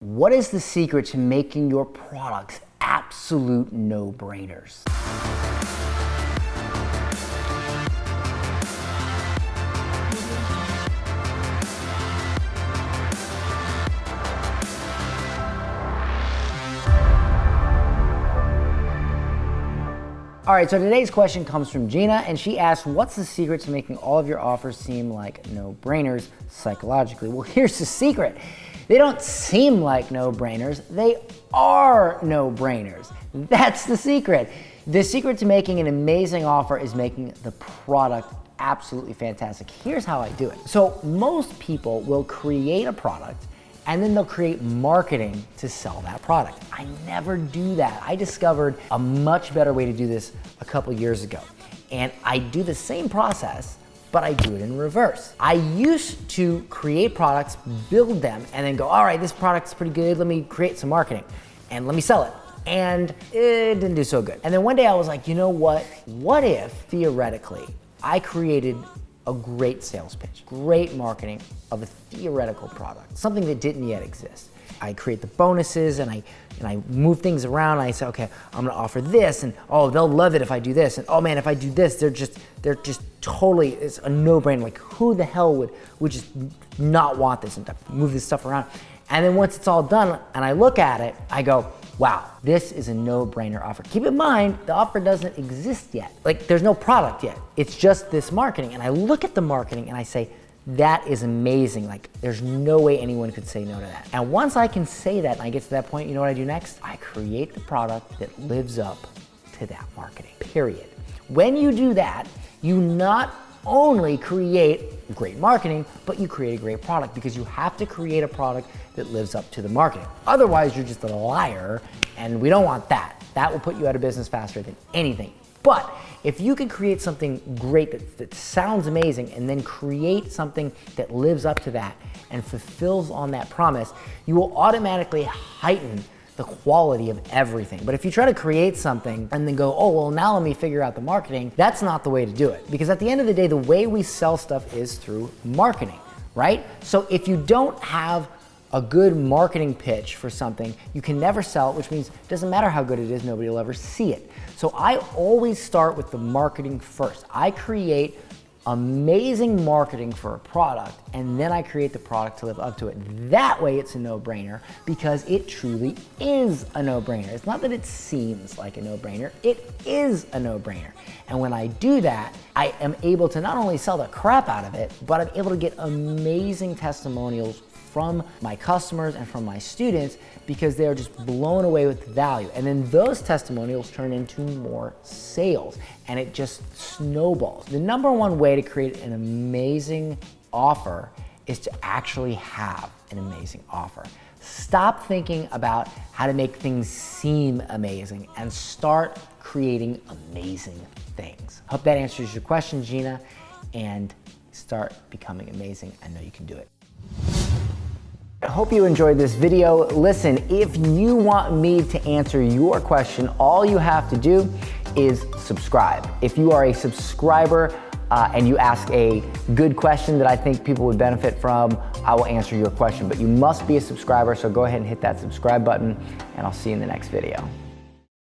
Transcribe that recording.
What is the secret to making your products absolute no-brainers? All right, so today's question comes from Gina, and she asks, what's the secret to making all of your offers seem like no-brainers psychologically? Well, here's the secret. They don't seem like no-brainers, they are no-brainers. That's the secret. The secret to making an amazing offer is making the product absolutely fantastic. Here's how I do it. So most people will create a product and then they'll create marketing to sell that product. I never do that. I discovered a much better way to do this a couple years ago. And I do the same process, but I do it in reverse. I used to create products, build them, and then go, all right, this product's pretty good, let me create some marketing and let me sell it. And it didn't do so good. And then one day I was like, you know what? What if, theoretically, I created a great sales pitch, great marketing of a theoretical product, something that didn't yet exist. I create the bonuses and I move things around and I say, okay, I'm gonna offer this and oh, they'll love it if I do this. And oh man, if I do this, they're just totally, it's a no-brainer. Like who the hell would just not want this and move this stuff around? And then once it's all done and I look at it, I go, wow, this is a no-brainer offer. Keep in mind, the offer doesn't exist yet. Like there's no product yet. It's just this marketing. And I look at the marketing and I say, that is amazing. Like there's no way anyone could say no to that. And once I can say that and I get to that point, you know what I do next? I create the product that lives up to that marketing, period. When you do that, you not only create great marketing, but you create a great product because you have to create a product that lives up to the marketing. Otherwise, you're just a liar and we don't want that. That will put you out of business faster than anything. But if you can create something great that sounds amazing and then create something that lives up to that and fulfills on that promise, you will automatically heighten the quality of everything. But if you try to create something and then go, oh, well, now let me figure out the marketing, that's not the way to do it. Because at the end of the day, the way we sell stuff is through marketing, right? So if you don't have a good marketing pitch for something, you can never sell it, which means it doesn't matter how good it is, nobody will ever see it. So I always start with the marketing first. I create amazing marketing for a product and then I create the product to live up to it. That way it's a no-brainer because it truly is a no-brainer. It's not that it seems like a no-brainer, it is a no-brainer. And when I do that, I am able to not only sell the crap out of it, but I'm able to get amazing testimonials from my customers and from my students because they are just blown away with the value. And then those testimonials turn into more sales and it just snowballs. The number one way to create an amazing offer is to actually have an amazing offer. Stop thinking about how to make things seem amazing and start creating amazing things. Hope that answers your question, Gina, and start becoming amazing. I know you can do it. I hope you enjoyed this video. Listen, if you want me to answer your question, all you have to do is subscribe. If you are a subscriber and you ask a good question that I think people would benefit from, I will answer your question. But you must be a subscriber, so go ahead and hit that subscribe button, and I'll see you in the next video.